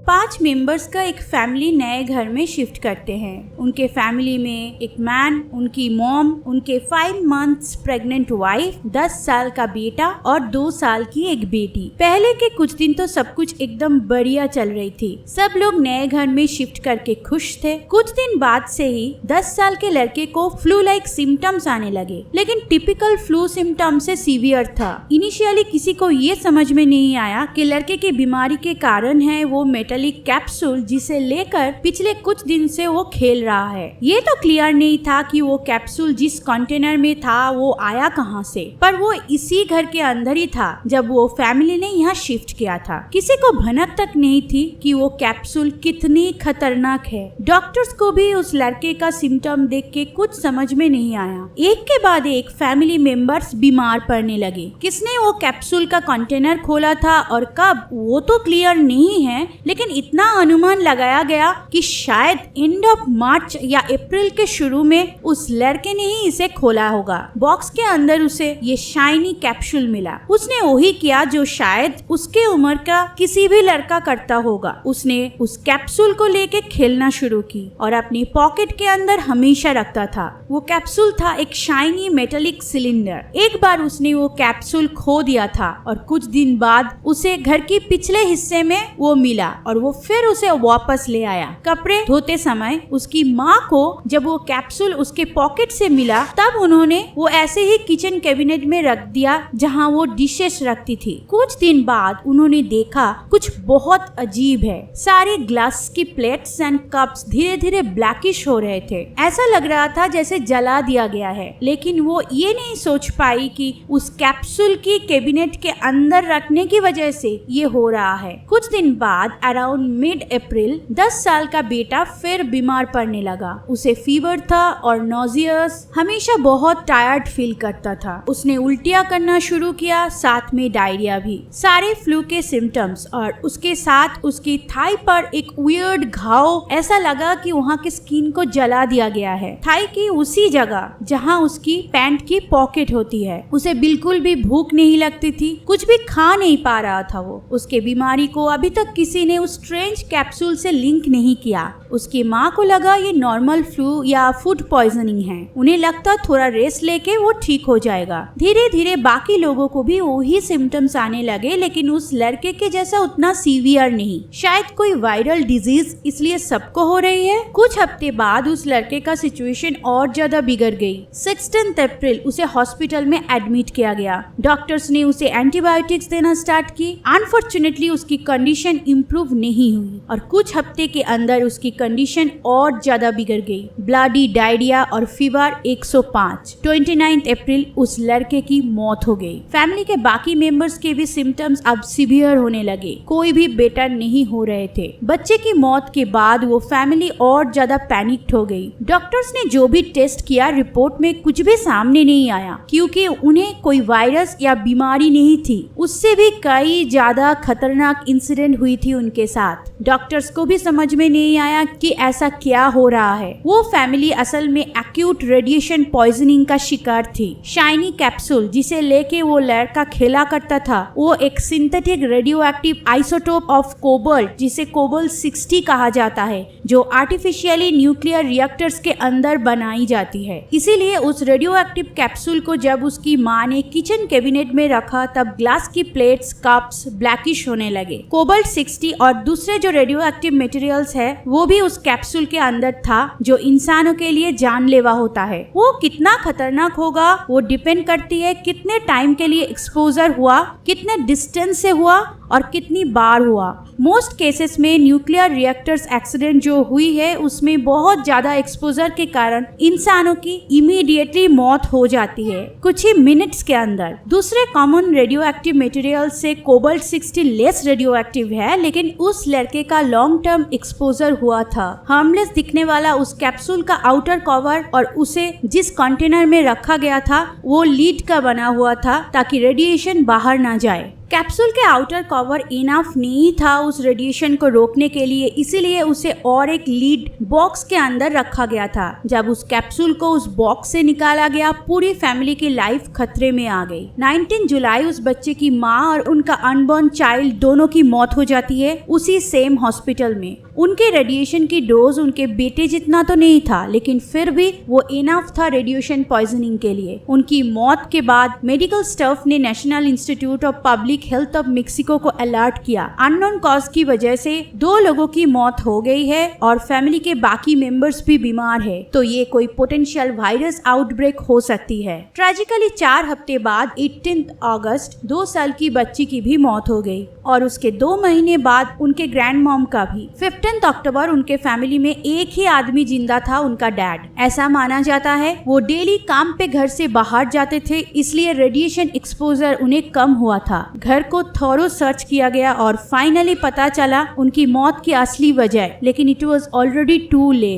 5 members का एक family नए घर में शिफ्ट करते हैं। उनके फैमिली में एक मैन, उनकी मॉम, उनके 5 मंथ्स प्रेग्नेंट वाइफ, 10 साल का बेटा और 2 साल की एक बेटी। पहले के कुछ दिन तो सब कुछ एकदम बढ़िया चल रही थी। सब लोग नए घर में शिफ्ट करके खुश थे। कुछ दिन बाद से ही 10 साल के लड़के को फ्लू लाइक सिम्टम्स आने लगे, लेकिन टिपिकल फ्लू सिम्टम्स से सीवियर था। इनिशियली किसी को ये समझ में नहीं आया कि लड़के की बीमारी के कारण है वो मेटालिक कैप्सूल जिसे लेकर पिछले कुछ दिन से वो खेल रहा है। ये तो क्लियर नहीं था कि वो कैप्सूल जिस कंटेनर में था वो आया कहाँ से, पर वो इसी घर के अंदर ही था जब वो फैमिली ने यहाँ शिफ्ट किया था। किसी को भनक तक नहीं थी कि वो कैप्सूल कितनी खतरनाक है। डॉक्टर्स को भी उस लड़के का सिम्टम देख के कुछ समझ में नहीं आया। एक के बाद एक फैमिली मेंबर्स बीमार पड़ने लगे। किसने वो कैप्सूल का कंटेनर खोला था और कब, वो तो क्लियर नहीं है, लेकिन इतना अनुमान लगाया गया कि शायद एंड ऑफ मार्च या अप्रैल के शुरू में उस लड़के ने ही इसे खोला होगा। बॉक्स के अंदर उसे ये शाइनी कैप्सूल मिला। उसने वही किया जो शायद उसके उम्र का किसी भी लड़का करता होगा। उसने उस कैप्सूल को लेके खेलना शुरू की और अपनी पॉकेट के अंदर हमेशा रखता था। वो कैप्सूल था एक शाइनी मेटालिक सिलेंडर। एक बार उसने वो कैप्सूल खो दिया था और कुछ दिन बाद उसे घर के पिछले हिस्से में वो मिला और वो फिर उसे वापस ले आया। कपड़े धोते समय उसकी माँ को जब वो कैप्सूल उसके पॉकेट से मिला तब उन्होंने वो ऐसे ही किचन कैबिनेट में रख दिया जहाँ वो डिशेस रखती थी। कुछ दिन बाद उन्होंने देखा कुछ बहुत अजीब है। सारे ग्लास की प्लेट्स एंड कप्स धीरे धीरे ब्लैकिश हो रहे थे। ऐसा लग रहा था जैसे जला दिया गया है, लेकिन वो ये नहीं सोच पाई कि उस कैप्सूल की कैबिनेट के अंदर रखने की वजह से ये हो रहा है। कुछ दिन बाद अराउंड मिड अप्रैल 10 साल का बेटा फिर बीमार पड़ने लगा। उसे फीवर था और नॉजियस, हमेशा बहुत टायर्ड फील करता था। उसने उल्टियाँ करना शुरू किया, साथ में डायरिया भी। सारे फ्लू के सिम्टम्स और उसके साथ उसकी थाई पर एक वियर्ड घाव। ऐसा लगा कि वहाँ की स्किन को जला दिया गया है। थाई की उसी जगह जहाँ उसकी पैंट की पॉकेट होती है। उसे बिल्कुल भी भूख नहीं लगती थी, कुछ भी खा नहीं पा रहा था वो। उसके बीमारी को अभी तक किसी ने उस स्ट्रेंज कैप्सूल से लिंक नहीं किया। उसकी माँ को लगा ये नॉर्मल फ्लू या फूड पॉइजनिंग है। उन्हें लगता थोड़ा रेस्ट लेके वो ठीक हो जाएगा। धीरे धीरे बाकी लोगों को भी वही सिम्टम्स आने लगे, लेकिन उस लड़के के जैसा उतना सीवियर नहीं। शायद कोई वायरल डिजीज इसलिए सबको हो रही है। कुछ हफ्ते बाद उस लड़के का सिचुएशन और ज्यादा बिगड़ गई। 16 अप्रैल उसे हॉस्पिटल में एडमिट किया गया। डॉक्टर्स ने उसे एंटीबायोटिक्स देना स्टार्ट की। अनफॉर्चुनेटली उसकी कंडीशन इम्प्रूव नहीं हुई और कुछ हफ्ते के अंदर उसकी कंडीशन और ज्यादा बिगड़ गई। ब्लडी डायरिया और फीवर 105। 29 अप्रैल उस लड़के की मौत हो गई। फैमिली के बाकी मेंबर्स के भी सिम्टम्स अब सीवियर होने लगे। कोई भी बेटर नहीं हो रहे थे। बच्चे की मौत के बाद वो फैमिली और ज्यादा पैनिक्ड हो गई। डॉक्टर्स ने जो भी टेस्ट किया रिपोर्ट में कुछ भी सामने नहीं आया, क्योंकि उन्हें कोई वायरस या बीमारी नहीं थी। उससे भी कई ज्यादा खतरनाक इंसिडेंट हुई थी उनके साथ। डॉक्टर्स को भी समझ में नहीं आया कि ऐसा क्या हो रहा है। वो फैमिली असल में एक्यूट रेडिएशन पॉइजनिंग का शिकार थी। शाइनी कैप्सूल जिसे लेके वो लड़का खेला करता था, वो एक synthetic radio active isotope of cobalt जिसे कोबाल्ट 60 कहा जाता है, जो आर्टिफिशियली न्यूक्लियर रिएक्टर्स के अंदर बनाई जाती है। इसीलिए उस रेडियो एक्टिव कैप्सूल को जब उसकी माँ ने किचन कैबिनेट में रखा तब ग्लास की प्लेट्स, कप्स ब्लैकिश होने लगे। कोबाल्ट 60 और दूसरे जो रेडियो एक्टिव मटेरियल्स है वो भी उस कैप्सूल के अंदर था, जो इंसानों के लिए जानलेवा होता है। वो कितना खतरनाक होगा वो डिपेंड करती है कितने टाइम के लिए एक्सपोजर हुआ, कितने डिस्टेंस से हुआ और कितनी बार हुआ। मोस्ट केसेस में न्यूक्लियर रिएक्टर्स एक्सीडेंट जो हुई है उसमें बहुत ज्यादा एक्सपोजर के कारण इंसानों की इमीडिएटली मौत हो जाती है कुछ ही मिनट्स के अंदर। दूसरे कॉमन रेडियो एक्टिव मटेरियल से कोबाल्ट 60 लेस रेडियो एक्टिव है, लेकिन उस लड़के का लॉन्ग टर्म एक्सपोजर हुआ था। हार्मलेस दिखने वाला उस कैप्सूल का आउटर कवर और उसे जिस कंटेनर में रखा गया था वो लीड का बना हुआ था ताकि रेडिएशन बाहर ना जाए। कैप्सूल के आउटर कवर इनफ नहीं था उस रेडिएशन को रोकने के लिए, इसीलिए उसे और एक लीड बॉक्स के अंदर रखा गया था। जब उस कैप्सूल को उस बॉक्स से निकाला गया, पूरी फैमिली की लाइफ खतरे में आ गई। 19 जुलाई उस बच्चे की माँ और उनका अनबॉर्न चाइल्ड दोनों की मौत हो जाती है उसी सेम हॉस्पिटल में। उनके रेडिएशन की डोज उनके बेटे जितना तो नहीं था, लेकिन फिर भी वो इनफ था रेडिएशन पॉइजनिंग के लिए। उनकी मौत के बाद मेडिकल स्टाफ ने national institute of public health of Mexico को अलर्ट किया। अननोन कॉज की वजह से 2 लोगों की मौत हो गई है और फैमिली के बाकी मेंबर्स भी बीमार है, तो ये कोई पोटेंशियल वायरस आउटब्रेक हो सकती है। ट्रेजिकली 4 हफ्ते बाद 18 अगस्त 2 साल की बच्ची की भी मौत हो गई और उसके 2 महीने बाद उनके ग्रैंड मॉम का भी। 15 अक्टूबर उनके फैमिली में एक ही आदमी जिंदा था, उनका डैड। ऐसा माना जाता है वो डेली काम पे घर से बाहर जाते थे, इसलिए रेडिएशन एक्सपोजर उन्हें कम हुआ था। घर को थोरो सर्च किया गया और फाइनली पता चला उनकी मौत की असली वजह, लेकिन it was already too late.